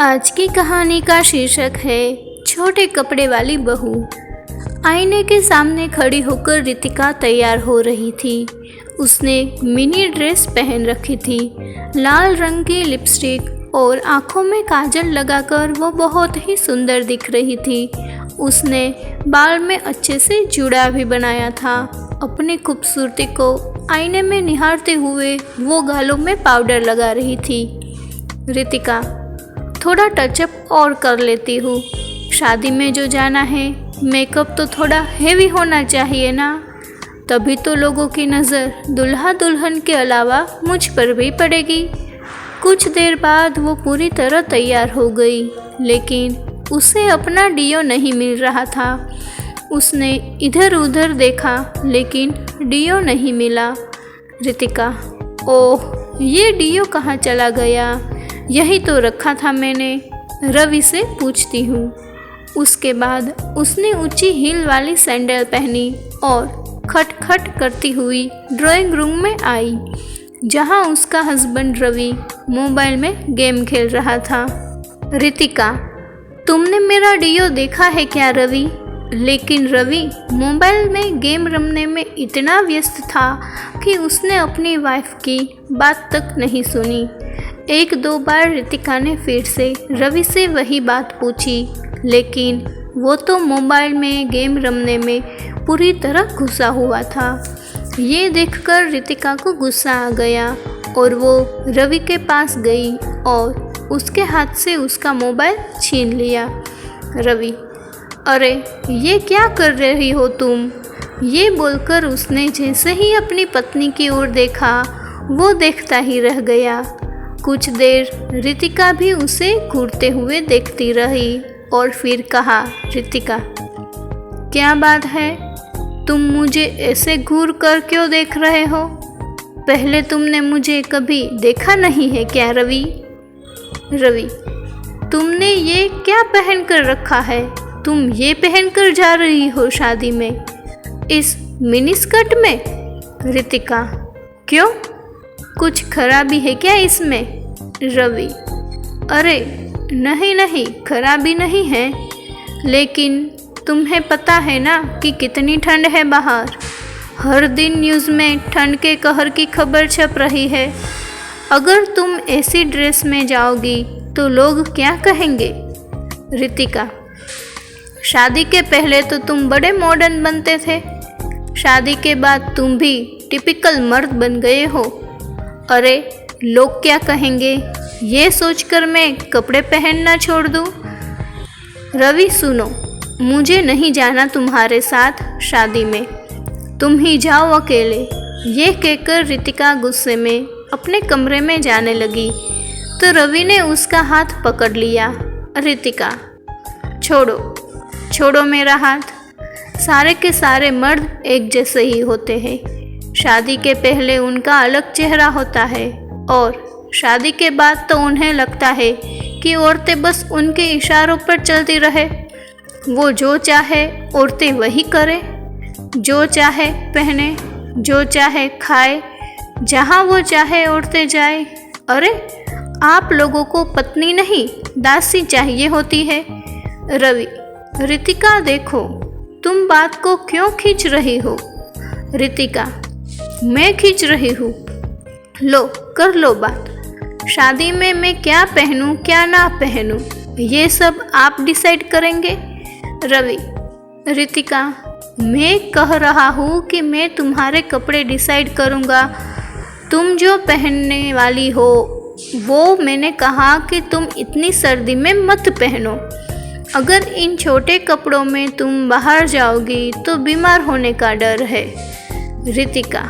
आज की कहानी का शीर्षक है छोटे कपड़े वाली बहू। आईने के सामने खड़ी होकर रितिका तैयार हो रही थी। उसने मिनी ड्रेस पहन रखी थी, लाल रंग की लिपस्टिक और आंखों में काजल लगाकर वो बहुत ही सुंदर दिख रही थी। उसने बाल में अच्छे से जुड़ा भी बनाया था। अपनी खूबसूरती को आईने में निहारते हुए वो गालों में पाउडर लगा रही थी। रितिका, थोड़ा टचअप और कर लेती हूँ। शादी में जो जाना है, मेकअप तो थोड़ा हेवी होना चाहिए ना, तभी तो लोगों की नज़र दुल्हा दुल्हन के अलावा मुझ पर भी पड़ेगी। कुछ देर बाद वो पूरी तरह तैयार हो गई, लेकिन उसे अपना डियो नहीं मिल रहा था। उसने इधर उधर देखा, लेकिन डियो नहीं मिला। रितिका, ओह, ये डियो कहाँ चला गया? यही तो रखा था मैंने। रवि से पूछती हूँ। उसके बाद उसने ऊंची हील वाली सैंडल पहनी और खटखट करती हुई ड्राइंग रूम में आई, जहाँ उसका हस्बैंड रवि मोबाइल में गेम खेल रहा था। रितिका, तुमने मेरा डियो देखा है क्या रवि? लेकिन रवि मोबाइल में गेम रमने में इतना व्यस्त था कि उसने अपनी वाइफ की बात तक नहीं सुनी। एक दो बार रितिका ने फिर से रवि से वही बात पूछी, लेकिन वो तो मोबाइल में गेम रमने में पूरी तरह घुसा हुआ था। ये देखकर रितिका को गुस्सा आ गया और वो रवि के पास गई और उसके हाथ से उसका मोबाइल छीन लिया। रवि, अरे ये क्या कर रही हो तुम? ये बोलकर उसने जैसे ही अपनी पत्नी की ओर देखा, वो देखता ही रह गया। कुछ देर रितिका भी उसे घूरते हुए देखती रही और फिर कहा, रितिका, क्या बात है? तुम मुझे ऐसे घूर कर क्यों देख रहे हो? पहले तुमने मुझे कभी देखा नहीं है क्या रवि? रवि, तुमने ये क्या पहन कर रखा है? तुम ये पहन कर जा रही हो शादी में, इस मिनी स्कर्ट में? रितिका, क्यों, कुछ खराबी है क्या इसमें? रवि, अरे नहीं नहीं, खराबी नहीं है, लेकिन तुम्हें पता है ना कि कितनी ठंड है बाहर। हर दिन न्यूज़ में ठंड के कहर की खबर छप रही है। अगर तुम ऐसी ड्रेस में जाओगी तो लोग क्या कहेंगे? रितिका, शादी के पहले तो तुम बड़े मॉडर्न बनते थे, शादी के बाद तुम भी टिपिकल मर्द बन गए हो। अरे लोग क्या कहेंगे, ये सोचकर मैं कपड़े पहनना छोड़ दूँ? रवि सुनो, मुझे नहीं जाना तुम्हारे साथ शादी में, तुम ही जाओ अकेले। ये कहकर रितिका गुस्से में अपने कमरे में जाने लगी तो रवि ने उसका हाथ पकड़ लिया। रितिका, छोड़ो छोड़ो मेरा हाथ। सारे के सारे मर्द एक जैसे ही होते हैं। शादी के पहले उनका अलग चेहरा होता है और शादी के बाद तो उन्हें लगता है कि औरतें बस उनके इशारों पर चलती रहे। वो जो चाहे औरतें वही करे, जो चाहे पहने, जो चाहे खाए, जहाँ वो चाहे औरतें जाए। अरे आप लोगों को पत्नी नहीं, दासी चाहिए होती है। रवि, रितिका देखो, तुम बात को क्यों खींच रही हो? रितिका, मैं खींच रही हूँ? लो कर लो बात। शादी में मैं क्या पहनूं क्या ना पहनूं, ये सब आप डिसाइड करेंगे। रवि, रितिका, मैं कह रहा हूँ कि मैं तुम्हारे कपड़े डिसाइड करूँगा। तुम जो पहनने वाली हो वो मैंने कहा कि तुम इतनी सर्दी में मत पहनो। अगर इन छोटे कपड़ों में तुम बाहर जाओगी तो बीमार होने का डर है। रितिका,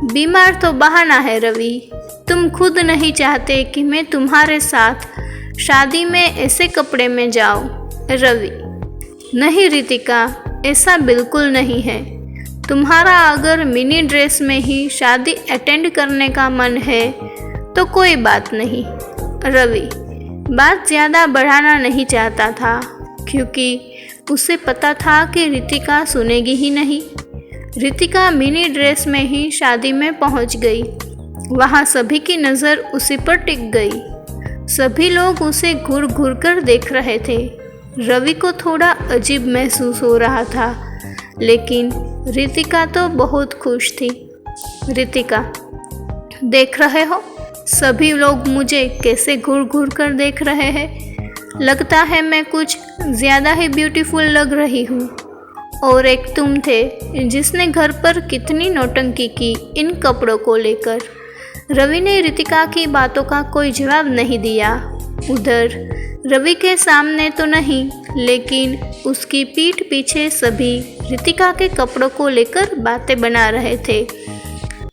बीमार तो बहाना है रवि। तुम खुद नहीं चाहते कि मैं तुम्हारे साथ शादी में ऐसे कपड़े में जाऊं। रवि, नहीं रितिका, ऐसा बिल्कुल नहीं है। तुम्हारा अगर मिनी ड्रेस में ही शादी अटेंड करने का मन है तो कोई बात नहीं। रवि बात ज़्यादा बढ़ाना नहीं चाहता था, क्योंकि उसे पता था कि रितिका सुनेगी ही नहीं। रितिका मिनी ड्रेस में ही शादी में पहुंच गई। वहां सभी की नज़र उसी पर टिक गई। सभी लोग उसे घूर घूर कर देख रहे थे। रवि को थोड़ा अजीब महसूस हो रहा था, लेकिन रितिका तो बहुत खुश थी। रितिका, देख रहे हो सभी लोग मुझे कैसे घूर घूर कर देख रहे हैं। लगता है मैं कुछ ज़्यादा ही ब्यूटीफुल लग रही हूँ। और एक तुम थे जिसने घर पर कितनी नौटंकी की इन कपड़ों को लेकर। रवि ने रितिका की बातों का कोई जवाब नहीं दिया। उधर रवि के सामने तो नहीं, लेकिन उसकी पीठ पीछे सभी रितिका के कपड़ों को लेकर बातें बना रहे थे।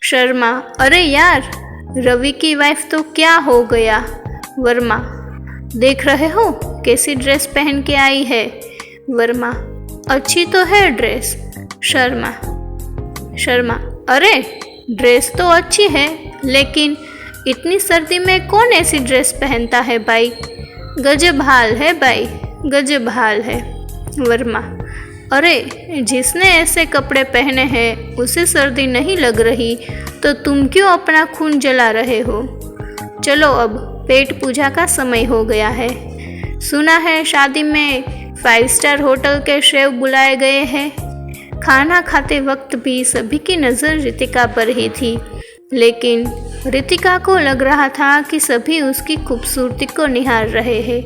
शर्मा, अरे यार, रवि की वाइफ तो क्या हो गया। वर्मा, देख रहे हो कैसी ड्रेस पहन के आई है। वर्मा, अच्छी तो है ड्रेस। शर्मा, अरे ड्रेस तो अच्छी है, लेकिन इतनी सर्दी में कौन ऐसी ड्रेस पहनता है भाई। गजब हाल है भाई, गजब हाल है। वर्मा, अरे जिसने ऐसे कपड़े पहने हैं उसे सर्दी नहीं लग रही, तो तुम क्यों अपना खून जला रहे हो। चलो अब पेट पूजा का समय हो गया है। सुना है शादी में 5 स्टार होटल के शेफ बुलाए गए हैं। खाना खाते वक्त भी सभी की नज़र रितिका पर ही थी, लेकिन रितिका को लग रहा था कि सभी उसकी खूबसूरती को निहार रहे हैं।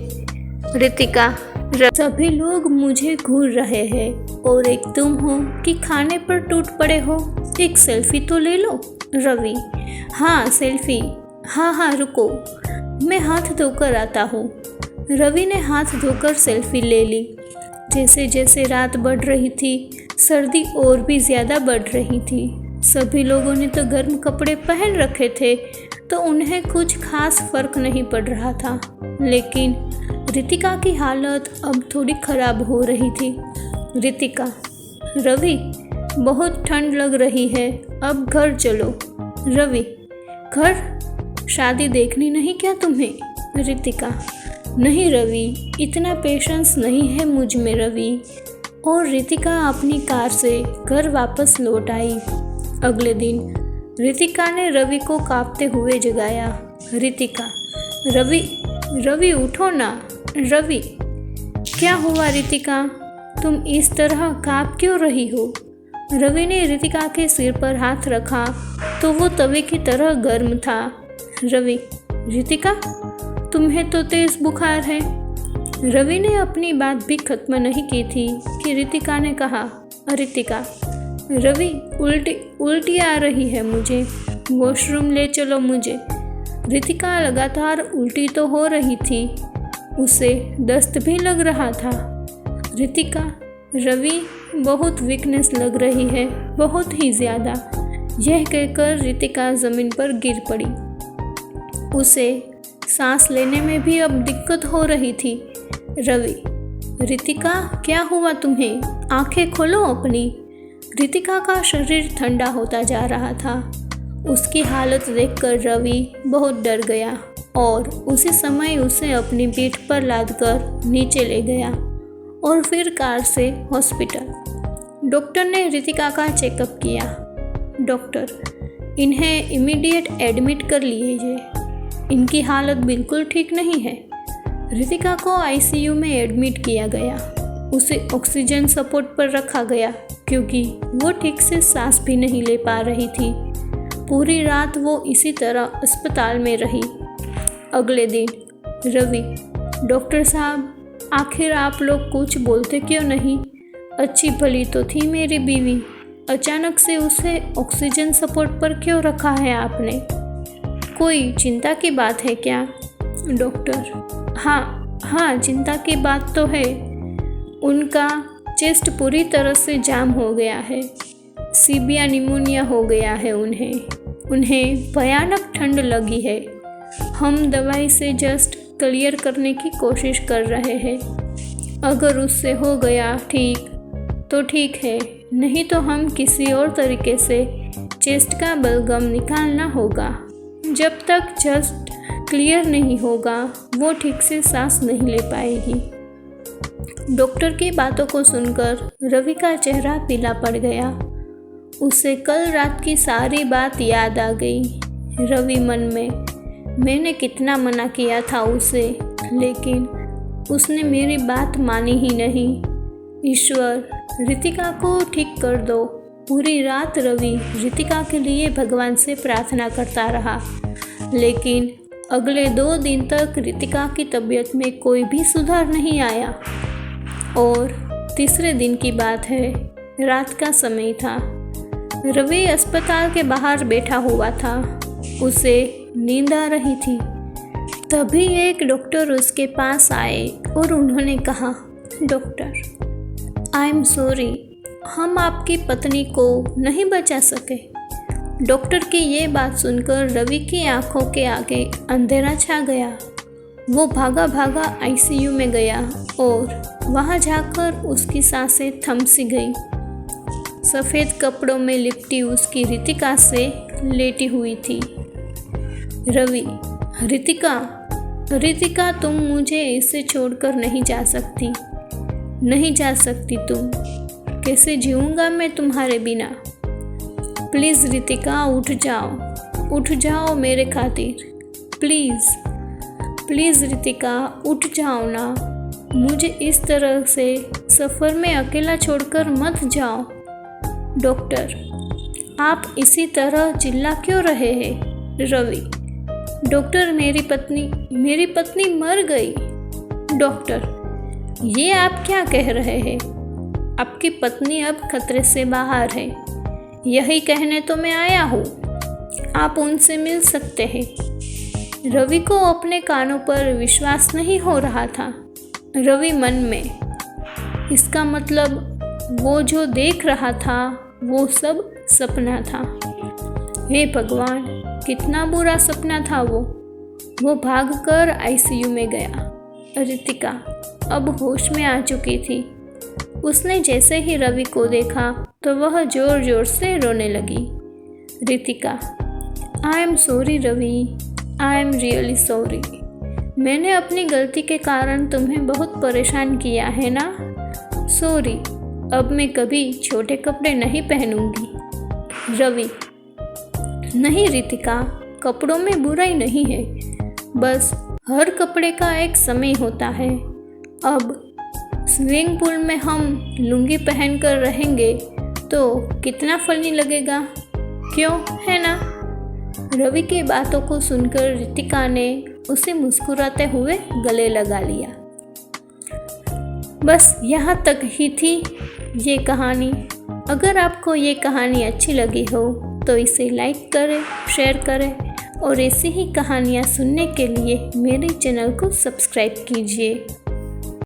रितिका, सभी लोग मुझे घूर रहे हैं और एक तुम हो कि खाने पर टूट पड़े हो। एक सेल्फी तो ले लो। रवि, हाँ सेल्फी, हाँ रुको, मैं हाथ धोकर आता हूँ। रवि ने हाथ धोकर सेल्फी ले ली। जैसे जैसे रात बढ़ रही थी, सर्दी और भी ज़्यादा बढ़ रही थी। सभी लोगों ने तो गर्म कपड़े पहन रखे थे, तो उन्हें कुछ खास फर्क नहीं पड़ रहा था, लेकिन रितिका की हालत अब थोड़ी खराब हो रही थी। रितिका, रवि, बहुत ठंड लग रही है, अब घर चलो। रवि, घर? शादी देखनी नहीं क्या तुम्हें। रितिका, नहीं रवि, इतना पेशेंस नहीं है मुझ में रवि। और रितिका अपनी कार से घर वापस लौट आई। अगले दिन रितिका ने रवि को कांपते हुए जगाया। रितिका, रवि उठो ना। रवि, क्या हुआ रितिका, तुम इस तरह काँप क्यों रही हो। रवि ने रितिका के सिर पर हाथ रखा तो वो तवे की तरह गर्म था। रवि, रितिका, तुम्हें तो तेज बुखार है। रवि ने अपनी बात भी खत्म नहीं की थी कि रितिका ने कहा, रितिका, रवि, उल्टी आ रही है मुझे, वॉशरूम ले चलो मुझे। रितिका लगातार उल्टी तो हो रही थी, उसे दस्त भी लग रहा था। रितिका, रवि, बहुत वीकनेस लग रही है, बहुत ही ज़्यादा। यह कहकर रितिका ज़मीन पर गिर पड़ी। उसे सांस लेने में भी अब दिक्कत हो रही थी। रवि, रितिका, क्या हुआ तुम्हें, आंखें खोलो अपनी। रितिका का शरीर ठंडा होता जा रहा था। उसकी हालत देखकर रवि बहुत डर गया और उसी समय उसे अपनी पीठ पर लादकर नीचे ले गया और फिर कार से हॉस्पिटल। डॉक्टर ने रितिका का चेकअप किया। डॉक्टर, इन्हें इमीडिएट एडमिट कर लीजिए, इनकी हालत बिल्कुल ठीक नहीं है। रितिका को आईसीयू में एडमिट किया गया। उसे ऑक्सीजन सपोर्ट पर रखा गया क्योंकि वो ठीक से सांस भी नहीं ले पा रही थी। पूरी रात वो इसी तरह अस्पताल में रही। अगले दिन रवि, डॉक्टर साहब, आखिर आप लोग कुछ बोलते क्यों नहीं। अच्छी भली तो थी मेरी बीवी, अचानक से उसे ऑक्सीजन सपोर्ट पर क्यों रखा है आपने। कोई चिंता की बात है क्या। डॉक्टर, हाँ चिंता की बात तो है। उनका चेस्ट पूरी तरह से जाम हो गया है, सीबिया निमोनिया हो गया है। उन्हें भयानक ठंड लगी है। हम दवाई से जस्ट क्लियर करने की कोशिश कर रहे हैं। अगर उससे हो गया ठीक तो ठीक है, नहीं तो हम किसी और तरीके से चेस्ट का बलगम निकालना होगा। जब तक चेस्ट क्लियर नहीं होगा वो ठीक से सांस नहीं ले पाएगी। डॉक्टर की बातों को सुनकर रवि का चेहरा पीला पड़ गया। उसे कल रात की सारी बात याद आ गई। रवि मन में मैंने कितना मना किया था उसे, लेकिन उसने मेरी बात मानी ही नहीं। ईश्वर, रितिका को ठीक कर दो। पूरी रात रवि रितिका के लिए भगवान से प्रार्थना करता रहा, लेकिन अगले 2 दिन तक रितिका की तबीयत में कोई भी सुधार नहीं आया। और तीसरे दिन की बात है, रात का समय था। रवि अस्पताल के बाहर बैठा हुआ था। उसे नींद आ रही थी। तभी एक डॉक्टर उसके पास आए और उन्होंने कहा, डॉक्टर, आई एम सॉरी, हम आपकी पत्नी को नहीं बचा सके। डॉक्टर की ये बात सुनकर रवि की आंखों के आगे अंधेरा छा गया। वो भागा भागा आईसीयू में गया और वहाँ जाकर उसकी सांसें थम सी गई। सफ़ेद कपड़ों में लिपटी उसकी रितिका से लेटी हुई थी। रवि, रितिका, रितिका, तुम मुझे इसे छोड़कर नहीं जा सकती, नहीं जा सकती तुम। कैसे जीऊँगा मैं तुम्हारे बिना। प्लीज़ रितिका, उठ जाओ मेरे खातिर। प्लीज़ प्लीज़ रितिका, उठ जाओ ना। मुझे इस तरह से सफ़र में अकेला छोड़कर मत जाओ। डॉक्टर, आप इसी तरह चिल्ला क्यों रहे हैं? रवि, डॉक्टर, मेरी पत्नी मर गई। डॉक्टर, ये आप क्या कह रहे हैं? आपकी पत्नी अब खतरे से बाहर है। यही कहने तो मैं आया हूँ। आप उनसे मिल सकते हैं। रवि को अपने कानों पर विश्वास नहीं हो रहा था। रवि मन में, इसका मतलब वो जो देख रहा था वो सब सपना था। हे भगवान, कितना बुरा सपना था वो भागकर आईसीयू में गया। रितिका अब होश में आ चुकी थी। उसने जैसे ही रवि को देखा तो वह जोर जोर से रोने लगी। Ritika, I am sorry Ravi, I am really sorry. मैंने अपनी गलती के कारण तुम्हें बहुत परेशान किया है ना। सॉरी, अब मैं कभी छोटे कपड़े नहीं पहनूंगी। रवि, नहीं रितिका, कपड़ों में बुराई नहीं है, बस हर कपड़े का एक समय होता है। अब स्विमिंग पूल में हम लुंगी पहनकर रहेंगे तो कितना फनी लगेगा, क्यों है ना। रवि की बातों को सुनकर रितिका ने उसे मुस्कुराते हुए गले लगा लिया। बस यहाँ तक ही थी ये कहानी। अगर आपको ये कहानी अच्छी लगी हो तो इसे लाइक करें, शेयर करें और ऐसी ही कहानियाँ सुनने के लिए मेरे चैनल को सब्सक्राइब कीजिए।